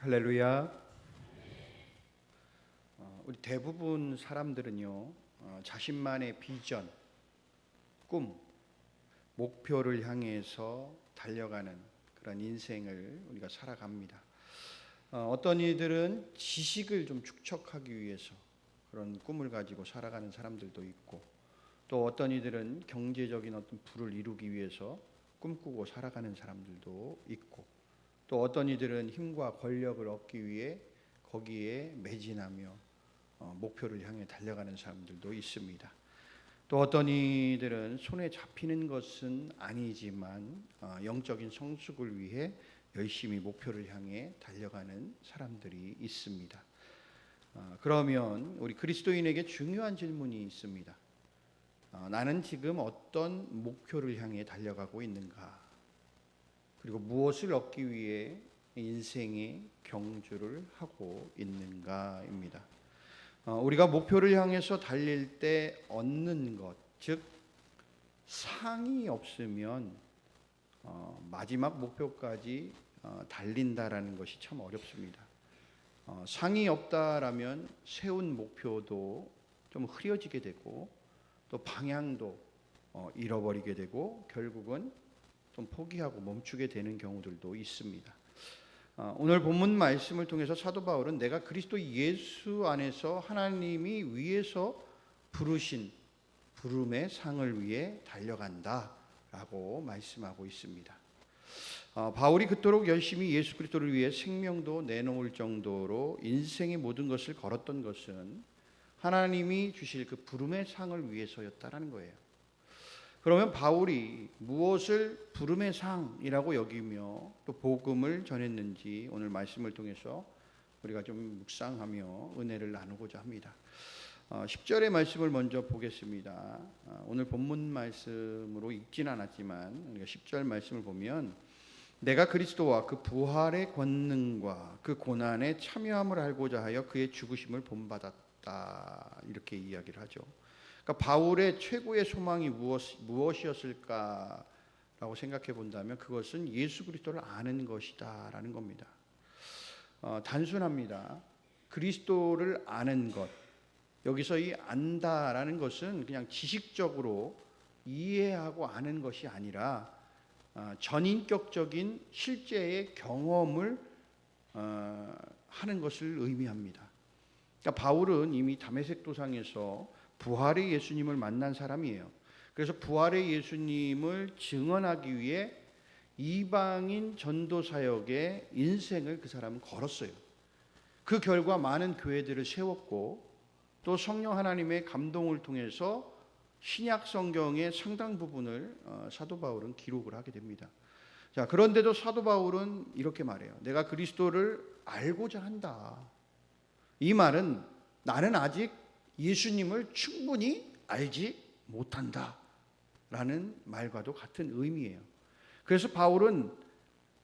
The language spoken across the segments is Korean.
할렐루야. 우리 대부분 사람들은요, 자신만의 비전, 꿈, 목표를 향해서 달려가는 그런 인생을 우리가 살아갑니다. 어떤 이들은 지식을 좀 축적하기 위해서 그런 꿈을 가지고 살아가는 사람들도 있고, 또 어떤 이들은 경제적인 어떤 부를 이루기 위해서 꿈꾸고 살아가는 사람들도 있고, 또 어떤 이들은 힘과 권력을 얻기 위해 거기에 매진하며 목표를 향해 달려가는 사람들도 있습니다. 또 어떤 이들은 손에 잡히는 것은 아니지만 영적인 성숙을 위해 열심히 목표를 향해 달려가는 사람들이 있습니다. 그러면 우리 그리스도인에게 중요한 질문이 있습니다. 나는 지금 어떤 목표를 향해 달려가고 있는가? 그리고 무엇을 얻기 위해 인생의 경주를 하고 있는가입니다. 우리가 목표를 향해서 달릴 때 얻는 것, 즉 상이 없으면 마지막 목표까지 달린다라는 것이 참 어렵습니다. 상이 없다라면 세운 목표도 좀 흐려지게 되고, 또 방향도 잃어버리게 되고, 결국은 좀 포기하고 멈추게 되는 경우들도 있습니다. 오늘 본문 말씀을 통해서 사도 바울은 내가 그리스도 예수 안에서 하나님이 위에서 부르신 부름의 상을 위해 달려간다라고 말씀하고 있습니다. 바울이 그토록 열심히 예수 그리스도를 위해 생명도 내놓을 정도로 인생의 모든 것을 걸었던 것은 하나님이 주실 그 부름의 상을 위해서였다라는 거예요. 그러면 바울이 무엇을 부름의 상이라고 여기며 또 복음을 전했는지 오늘 말씀을 통해서 우리가 좀 묵상하며 은혜를 나누고자 합니다. 10절의 말씀을 먼저 보겠습니다. 오늘 본문 말씀으로 읽진 않았지만 우리가 10절 말씀을 보면 내가 그리스도와 그 부활의 권능과 그 고난에 참여함을 알고자 하여 그의 죽으심을 본받았다, 이렇게 이야기를 하죠. 그러니까 바울의 최고의 소망이 무엇이었을까라고 생각해 본다면 그것은 예수 그리스도를 아는 것이다라는 겁니다. 단순합니다. 그리스도를 아는 것. 여기서 이 안다라는 것은 그냥 지식적으로 이해하고 아는 것이 아니라 전인격적인 실제의 경험을 하는 것을 의미합니다. 그러니까 바울은 이미 다메섹 도상에서 부활의 예수님을 만난 사람이에요. 그래서 부활의 예수님을 증언하기 위해 이방인 전도 사역의 인생을 그 사람은 걸었어요. 그 결과 많은 교회들을 세웠고, 또 성령 하나님의 감동을 통해서 신약 성경의 상당 부분을 사도 바울은 기록을 하게 됩니다. 자, 그런데도 사도 바울은 이렇게 말해요. 내가 그리스도를 알고자 한다. 이 말은 나는 아직 예수님을 충분히 알지 못한다 라는 말과도 같은 의미예요. 그래서 바울은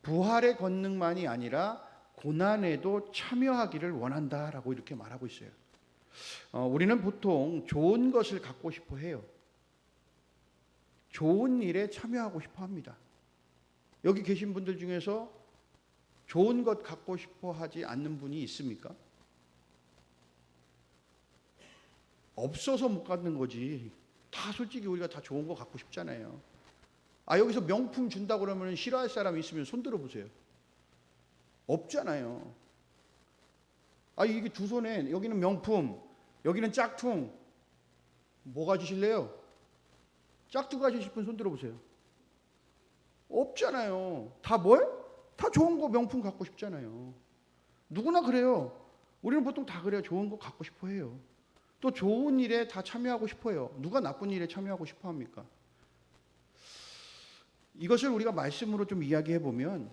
부활의 권능만이 아니라 고난에도 참여하기를 원한다라고 이렇게 말하고 있어요. 우리는 보통 좋은 것을 갖고 싶어 해요. 좋은 일에 참여하고 싶어 합니다. 여기 계신 분들 중에서 좋은 것 갖고 싶어 하지 않는 분이 있습니까? 없어서 못 갖는 거지. 다 솔직히 우리가 다 좋은 거 갖고 싶잖아요. 여기서 명품 준다 그러면 싫어할 사람이 있으면 손 들어 보세요. 없잖아요. 이게 두 손에 여기는 명품, 여기는 짝퉁. 뭐 가지실래요? 짝퉁 가지실 분 손 들어 보세요. 없잖아요. 다 뭘? 다 좋은 거 명품 갖고 싶잖아요. 누구나 그래요. 우리는 보통 다 그래요. 좋은 거 갖고 싶어 해요. 또 좋은 일에 다 참여하고 싶어요. 누가 나쁜 일에 참여하고 싶어 합니까? 이것을 우리가 말씀으로 좀 이야기해 보면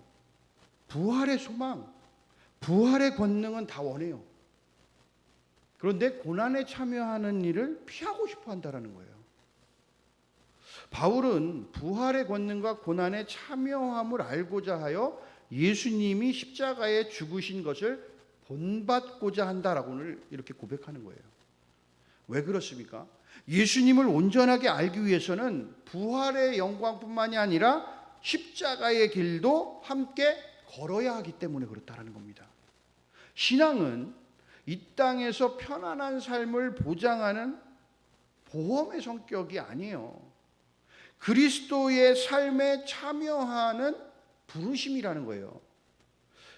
부활의 소망, 부활의 권능은 다 원해요. 그런데 고난에 참여하는 일을 피하고 싶어 한다는 거예요. 바울은 부활의 권능과 고난에 참여함을 알고자 하여 예수님이 십자가에 죽으신 것을 본받고자 한다라고 오늘 이렇게 고백하는 거예요. 왜 그렇습니까? 예수님을 온전하게 알기 위해서는 부활의 영광뿐만이 아니라 십자가의 길도 함께 걸어야 하기 때문에 그렇다는 겁니다. 신앙은 이 땅에서 편안한 삶을 보장하는 보험의 성격이 아니에요. 그리스도의 삶에 참여하는 부르심이라는 거예요.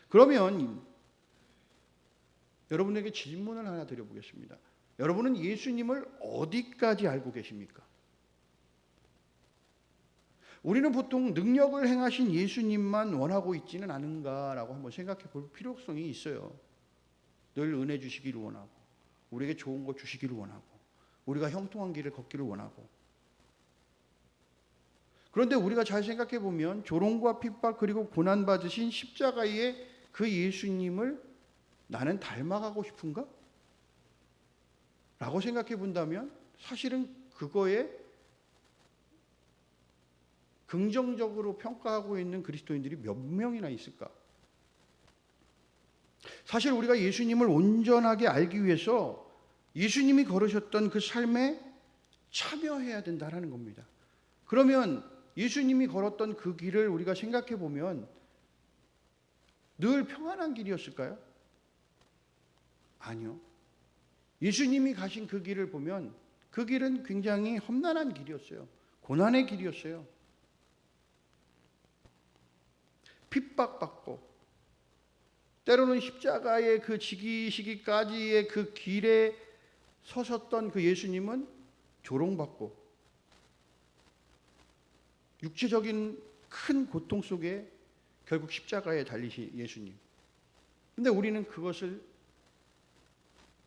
그러면 여러분에게 질문을 하나 드려보겠습니다. 여러분은 예수님을 어디까지 알고 계십니까? 우리는 보통 능력을 행하신 예수님만 원하고 있지는 않은가라고 한번 생각해 볼 필요성이 있어요. 늘 은혜 주시기를 원하고, 우리에게 좋은 거 주시기를 원하고, 우리가 형통한 길을 걷기를 원하고. 그런데 우리가 잘 생각해 보면 조롱과 핍박 그리고 고난 받으신 십자가의 그 예수님을 나는 닮아가고 싶은가? 라고 생각해 본다면 사실은 그거에 긍정적으로 평가하고 있는 그리스도인들이 몇 명이나 있을까? 사실 우리가 예수님을 온전하게 알기 위해서 예수님이 걸으셨던 그 삶에 참여해야 된다는 겁니다. 그러면 예수님이 걸었던 그 길을 우리가 생각해 보면 늘 평안한 길이었을까요? 아니요. 예수님이 가신 그 길을 보면 그 길은 굉장히 험난한 길이었어요. 고난의 길이었어요. 핍박받고 때로는 십자가의 그 지기시기까지의 그 길에 서셨던 그 예수님은 조롱받고 육체적인 큰 고통 속에 결국 십자가에 달리신 예수님. 근데 우리는 그것을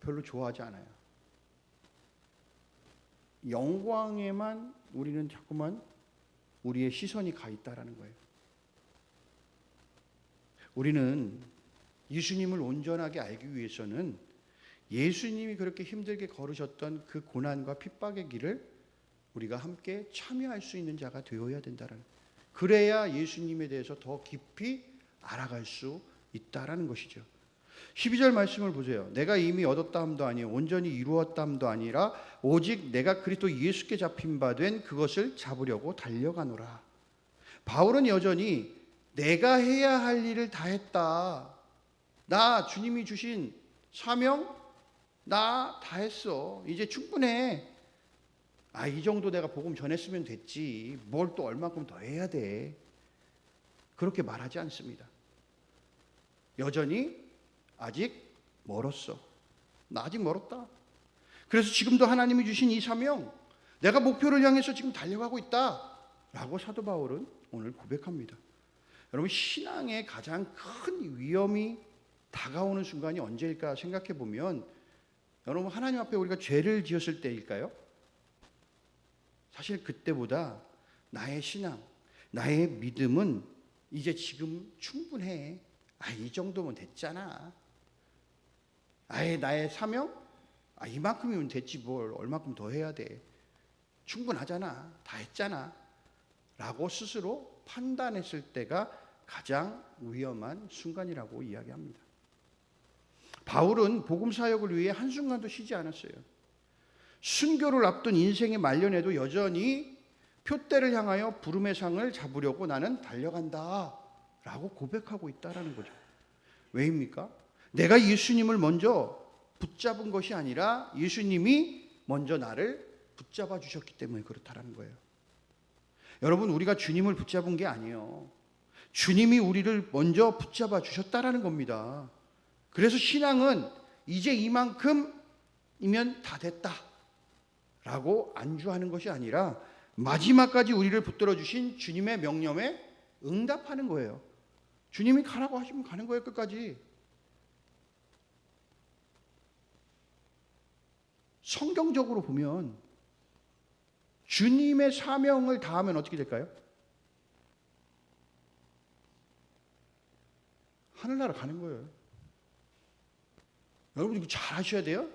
별로 좋아하지 않아요. 영광에만 우리는 자꾸만 우리의 시선이 가 있다라는 거예요. 우리는 예수님을 온전하게 알기 위해서는 예수님이 그렇게 힘들게 걸으셨던 그 고난과 핍박의 길을 우리가 함께 참여할 수 있는 자가 되어야 된다는, 그래야 예수님에 대해서 더 깊이 알아갈 수 있다라는 것이죠. 12절 말씀을 보세요. 내가 이미 얻었다 함도 아니요 온전히 이루었다 함도 아니라 오직 내가 그리스도 예수께 잡힌 바 된 그것을 잡으려고 달려가노라. 바울은 여전히 내가 해야 할 일을 다 했다. 나 주님이 주신 사명 나 다 했어. 이제 충분해. 이 정도 내가 복음 전했으면 됐지. 뭘 또 얼마큼 더 해야 돼. 그렇게 말하지 않습니다. 여전히 아직 멀었어. 나 아직 멀었다. 그래서 지금도 하나님이 주신 이 사명, 내가 목표를 향해서 지금 달려가고 있다 라고 사도 바울은 오늘 고백합니다. 여러분, 신앙의 가장 큰 위험이 다가오는 순간이 언제일까 생각해 보면, 여러분, 하나님 앞에 우리가 죄를 지었을 때일까요? 사실 그때보다 나의 신앙, 나의 믿음은 이제 지금 충분해. 이 정도면 됐잖아. 나의 사명? 이만큼이면 됐지 뭘 얼마큼 더 해야 돼. 충분하잖아. 다 했잖아. 라고 스스로 판단했을 때가 가장 위험한 순간이라고 이야기합니다. 바울은 복음 사역을 위해 한순간도 쉬지 않았어요. 순교를 앞둔 인생의 말년에도 여전히 표대를 향하여 부름의 상을 잡으려고 나는 달려간다 라고 고백하고 있다는 거죠. 왜입니까? 내가 예수님을 먼저 붙잡은 것이 아니라 예수님이 먼저 나를 붙잡아 주셨기 때문에 그렇다는 거예요. 여러분, 우리가 주님을 붙잡은 게 아니에요. 주님이 우리를 먼저 붙잡아 주셨다라는 겁니다. 그래서 신앙은 이제 이만큼이면 다 됐다 라고 안주하는 것이 아니라 마지막까지 우리를 붙들어 주신 주님의 명령에 응답하는 거예요. 주님이 가라고 하시면 가는 거예요. 끝까지. 성경적으로 보면 주님의 사명을 다하면 어떻게 될까요? 하늘나라 가는 거예요. 여러분 이거 잘 하셔야 돼요.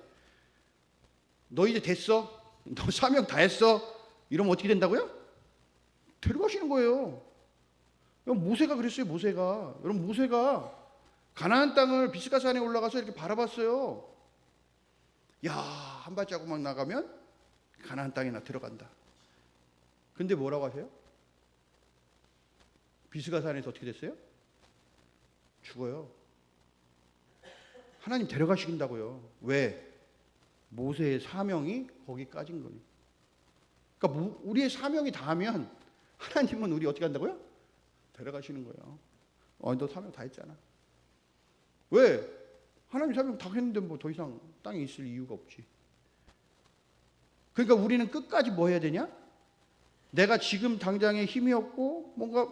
너 이제 됐어? 너 사명 다 했어? 이러면 어떻게 된다고요? 데려가시는 거예요. 모세가 그랬어요. 모세가. 여러분, 모세가 가나안 땅을 비스가산에 올라가서 이렇게 바라봤어요. 야, 한 발자국만 나가면 가나안 땅에 나 들어간다. 근데 뭐라고 하세요? 비스가산에서 어떻게 됐어요? 죽어요. 하나님 데려가시긴다고요. 왜? 모세의 사명이 거기까지인 거예요. 그러니까 우리의 사명이 다하면 하나님은 우리 어떻게 한다고요? 데려가시는 거예요. 너 사명 다 했잖아. 왜? 하나님 사명 다 했는데 뭐 더 이상 땅에 있을 이유가 없지. 그러니까 우리는 끝까지 뭐 해야 되냐? 내가 지금 당장에 힘이 없고 뭔가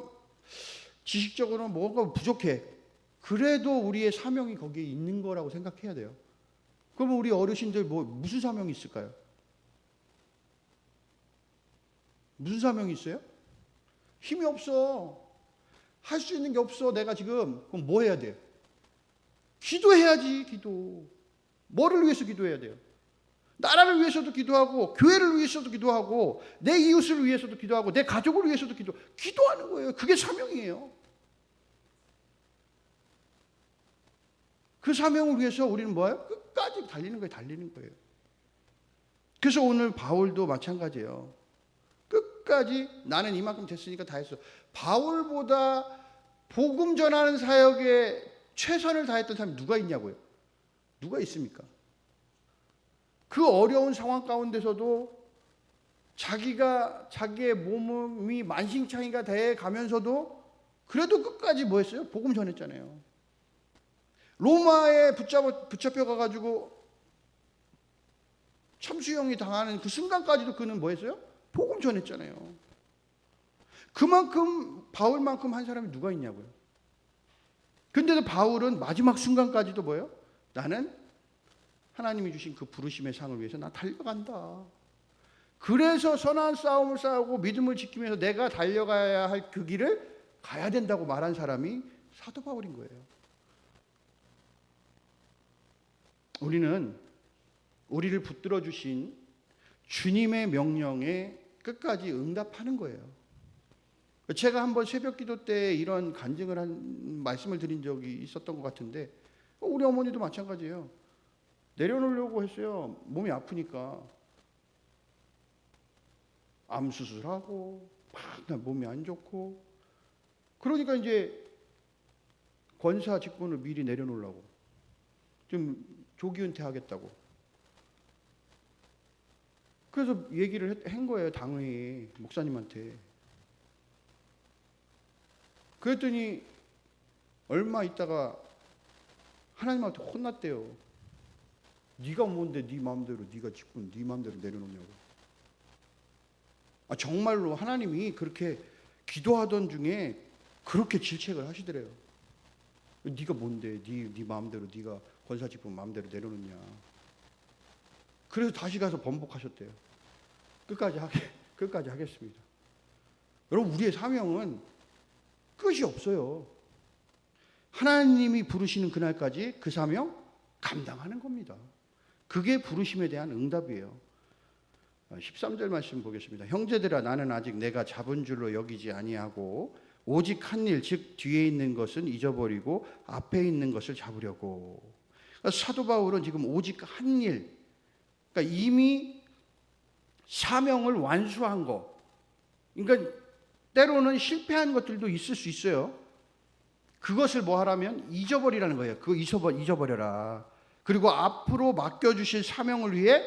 지식적으로 뭔가 부족해. 그래도 우리의 사명이 거기에 있는 거라고 생각해야 돼요. 그러면 우리 어르신들 무슨 사명이 있을까요? 무슨 사명이 있어요? 힘이 없어. 할 수 있는 게 없어. 내가 지금. 그럼 뭐 해야 돼요? 기도해야지. 기도. 뭐를 위해서 기도해야 돼요? 나라를 위해서도 기도하고, 교회를 위해서도 기도하고, 내 이웃을 위해서도 기도하고, 내 가족을 위해서도 기도하는 거예요. 그게 사명이에요. 그 사명을 위해서 우리는 뭐예요? 끝까지 달리는 거예요. 그래서 오늘 바울도 마찬가지예요. 끝까지 나는 이만큼 됐으니까 다 했어. 바울보다 복음 전하는 사역에 최선을 다했던 사람이 누가 있냐고요? 누가 있습니까? 그 어려운 상황 가운데서도 자기의 몸이 만신창이가 돼 가면서도 그래도 끝까지 뭐 했어요? 복음 전했잖아요. 로마에 붙잡혀 가가지고 참수형이 당하는 그 순간까지도 그는 뭐 했어요? 복음 전했잖아요. 그만큼 바울만큼 한 사람이 누가 있냐고요. 근데도 바울은 마지막 순간까지도 뭐예요? 나는 하나님이 주신 그 부르심의 상을 위해서 나 달려간다. 그래서 선한 싸움을 싸우고 믿음을 지키면서 내가 달려가야 할 그 길을 가야 된다고 말한 사람이 사도 바울인 거예요. 우리는 우리를 붙들어 주신 주님의 명령에 끝까지 응답하는 거예요. 제가 한번 새벽 기도 때 이런 간증을 말씀을 드린 적이 있었던 것 같은데, 우리 어머니도 마찬가지예요. 내려놓으려고 했어요. 몸이 아프니까. 암 수술하고 막 몸이 안 좋고. 그러니까 이제 권사 직분을 미리 내려놓으려고. 좀 조기 은퇴하겠다고. 그래서 얘기를 한 거예요. 당회에 목사님한테. 그랬더니 얼마 있다가 하나님한테 혼났대요. 네가 뭔데 네 마음대로 네가 직분 네 마음대로 내려놓냐고. 정말로 하나님이 그렇게 기도하던 중에 그렇게 질책을 하시더래요. 네가 뭔데 네 마음대로 네가 권사 직분 마음대로 내려놓냐. 그래서 다시 가서 번복하셨대요. 끝까지 하겠습니다. 여러분, 우리의 사명은 끝이 없어요. 하나님이 부르시는 그날까지 그 사명 감당하는 겁니다. 그게 부르심에 대한 응답이에요. 13절 말씀 보겠습니다. 형제들아, 나는 아직 내가 잡은 줄로 여기지 아니하고 오직 한 일, 즉 뒤에 있는 것은 잊어버리고 앞에 있는 것을 잡으려고. 사도 바울은 지금 오직 한 일, 그러니까 이미 사명을 완수한 거. 그러니까 때로는 실패한 것들도 있을 수 있어요. 그것을 뭐 하라면 잊어버리라는 거예요. 그거 잊어버려라. 그리고 앞으로 맡겨주실 사명을 위해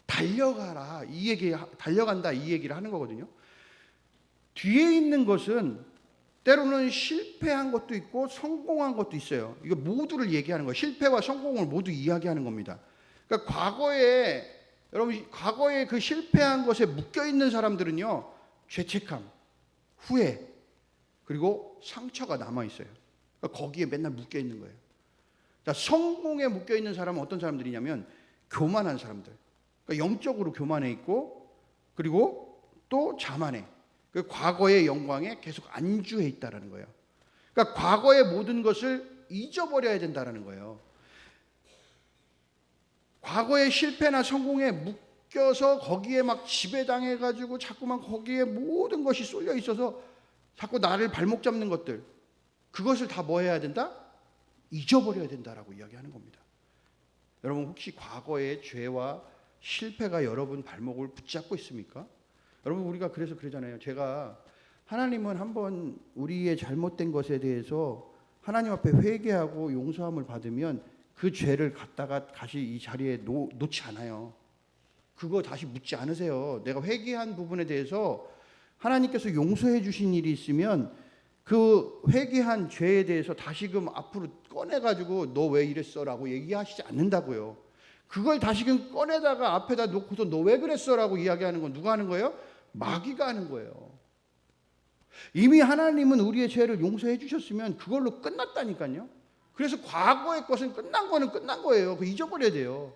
달려가라. 달려간다 이 얘기를 하는 거거든요. 뒤에 있는 것은 때로는 실패한 것도 있고 성공한 것도 있어요. 이거 모두를 얘기하는 거예요. 실패와 성공을 모두 이야기하는 겁니다. 그러니까 과거에 그 실패한 것에 묶여 있는 사람들은요, 죄책감, 후회, 그리고 상처가 남아 있어요. 그러니까 거기에 맨날 묶여 있는 거예요. 그러니까 성공에 묶여 있는 사람은 어떤 사람들이냐면 교만한 사람들. 그러니까 영적으로 교만해 있고, 그리고 또 자만해. 그 과거의 영광에 계속 안주해 있다라는 거예요. 그러니까 과거의 모든 것을 잊어버려야 된다라는 거예요. 과거의 실패나 성공에 묶여서 거기에 막 지배당해가지고 자꾸만 거기에 모든 것이 쏠려 있어서 자꾸 나를 발목 잡는 것들, 그것을 다 뭐 해야 된다? 잊어버려야 된다라고 이야기하는 겁니다. 여러분, 혹시 과거의 죄와 실패가 여러분 발목을 붙잡고 있습니까? 여러분, 우리가 그래서 그러잖아요. 제가 하나님은 한번 우리의 잘못된 것에 대해서 하나님 앞에 회개하고 용서함을 받으면 그 죄를 갖다가 다시 이 자리에 놓지 않아요. 그거 다시 묻지 않으세요. 내가 회개한 부분에 대해서 하나님께서 용서해 주신 일이 있으면 그 회개한 죄에 대해서 다시금 앞으로 꺼내가지고 너 왜 이랬어라고 얘기하시지 않는다고요. 그걸 다시금 꺼내다가 앞에다 놓고서 너 왜 그랬어라고 이야기하는 건 누가 하는 거예요? 마귀가 하는 거예요. 이미 하나님은 우리의 죄를 용서해 주셨으면 그걸로 끝났다니까요. 그래서 과거의 것은 끝난 거는 끝난 거예요. 그거 잊어버려야 돼요.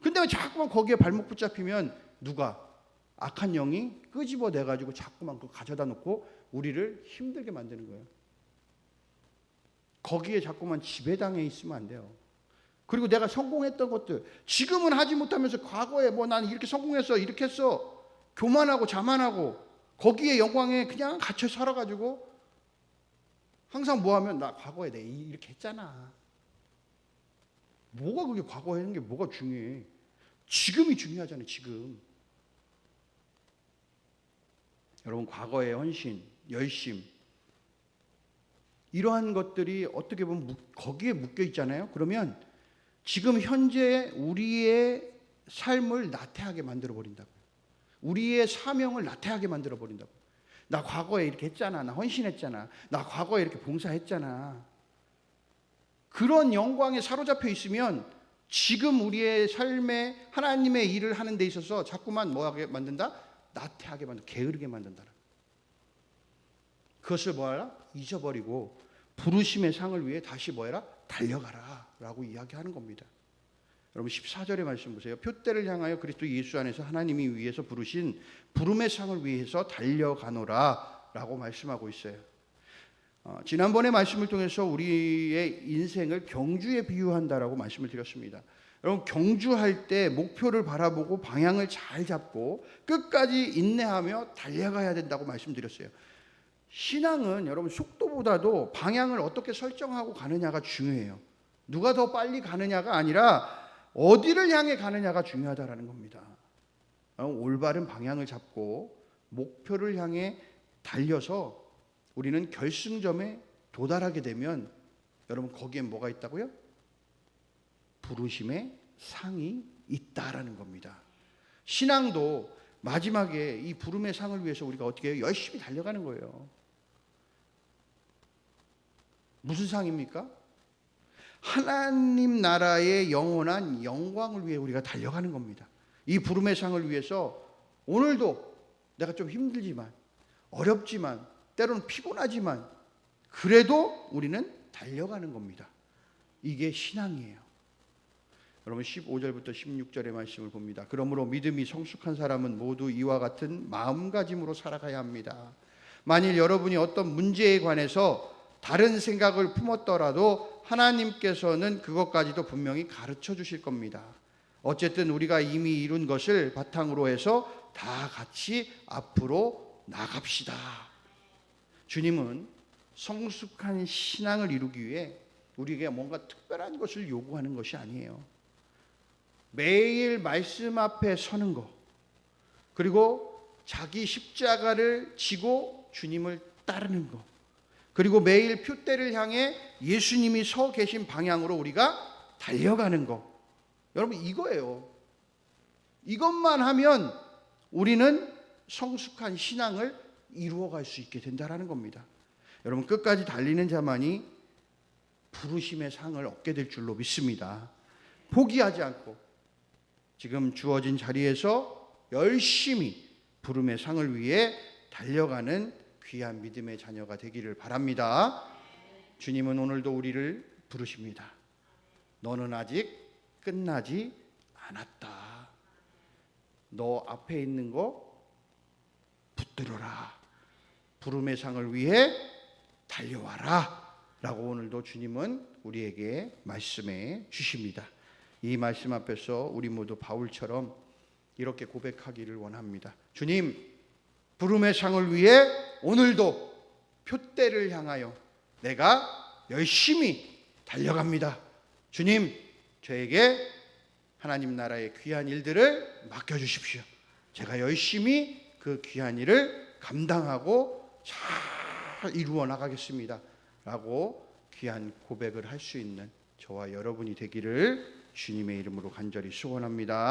근데 왜 자꾸만 거기에 발목 붙잡히면 누가? 악한 영이 끄집어내가지고 자꾸만 그거 가져다 놓고 우리를 힘들게 만드는 거예요. 거기에 자꾸만 지배당해 있으면 안 돼요. 그리고 내가 성공했던 것들 지금은 하지 못하면서 과거에 뭐 난 이렇게 성공했어 이렇게 했어 교만하고 자만하고 거기에 영광에 그냥 갇혀 살아가지고 항상 뭐 하면 나 과거에 내 이렇게 했잖아. 뭐가 그게 과거에 하는 게 뭐가 중요해. 지금이 중요하잖아요. 지금. 여러분 과거의 헌신, 열심 이러한 것들이 어떻게 보면 거기에 묶여 있잖아요. 그러면 지금 현재 우리의 삶을 나태하게 만들어 버린다고요. 우리의 사명을 나태하게 만들어 버린다고. 나 과거에 이렇게 했잖아. 나 헌신했잖아. 나 과거에 이렇게 봉사했잖아. 그런 영광에 사로잡혀 있으면 지금 우리의 삶에 하나님의 일을 하는 데 있어서 자꾸만 뭐하게 만든다? 나태하게 만든다. 게으르게 만든다. 그것을 뭐하라? 잊어버리고 부르심의 상을 위해 다시 뭐해라? 달려가라 라고 이야기하는 겁니다. 여러분 14절의 말씀 보세요. 표대를 향하여 그리스도 예수 안에서 하나님이 위해서 부르신 부름의 상을 위해서 달려가노라 라고 말씀하고 있어요. 지난번의 말씀을 통해서 우리의 인생을 경주에 비유한다라고 말씀을 드렸습니다. 여러분 경주할 때 목표를 바라보고 방향을 잘 잡고 끝까지 인내하며 달려가야 된다고 말씀드렸어요. 신앙은 여러분 속도보다도 방향을 어떻게 설정하고 가느냐가 중요해요. 누가 더 빨리 가느냐가 아니라 어디를 향해 가느냐가 중요하다라는 겁니다. 올바른 방향을 잡고 목표를 향해 달려서 우리는 결승점에 도달하게 되면 여러분 거기에 뭐가 있다고요? 부르심의 상이 있다라는 겁니다. 신앙도 마지막에 이 부름의 상을 위해서 우리가 어떻게 해요? 열심히 달려가는 거예요. 무슨 상입니까? 하나님 나라의 영원한 영광을 위해 우리가 달려가는 겁니다. 이 부름의 상을 위해서 오늘도 내가 좀 힘들지만 어렵지만 때로는 피곤하지만 그래도 우리는 달려가는 겁니다. 이게 신앙이에요. 여러분 15절부터 16절의 말씀을 봅니다. 그러므로 믿음이 성숙한 사람은 모두 이와 같은 마음가짐으로 살아가야 합니다. 만일 여러분이 어떤 문제에 관해서 다른 생각을 품었더라도 하나님께서는 그것까지도 분명히 가르쳐 주실 겁니다. 어쨌든 우리가 이미 이룬 것을 바탕으로 해서 다 같이 앞으로 나갑시다. 주님은 성숙한 신앙을 이루기 위해 우리에게 뭔가 특별한 것을 요구하는 것이 아니에요. 매일 말씀 앞에 서는 것, 그리고 자기 십자가를 지고 주님을 따르는 것, 그리고 매일 표대를 향해 예수님이 서 계신 방향으로 우리가 달려가는 것. 여러분 이거예요. 이것만 하면 우리는 성숙한 신앙을 이루어갈 수 있게 된다는 겁니다. 여러분 끝까지 달리는 자만이 부르심의 상을 얻게 될 줄로 믿습니다. 포기하지 않고 지금 주어진 자리에서 열심히 부름의 상을 위해 달려가는 귀한 믿음의 자녀가 되기를 바랍니다. 주님은 오늘도 우리를 부르십니다. 너는 아직 끝나지 않았다. 너 앞에 있는 거 붙들어라. 부름의 상을 위해 달려와라 라고 오늘도 주님은 우리에게 말씀해 주십니다. 이 말씀 앞에서 우리 모두 바울처럼 이렇게 고백하기를 원합니다. 주님, 부름의 상을 위해 오늘도 표대를 향하여 내가 열심히 달려갑니다. 주님, 저에게 하나님 나라의 귀한 일들을 맡겨주십시오. 제가 열심히 그 귀한 일을 감당하고 잘 이루어 나가겠습니다 라고 귀한 고백을 할 수 있는 저와 여러분이 되기를 주님의 이름으로 간절히 축원합니다.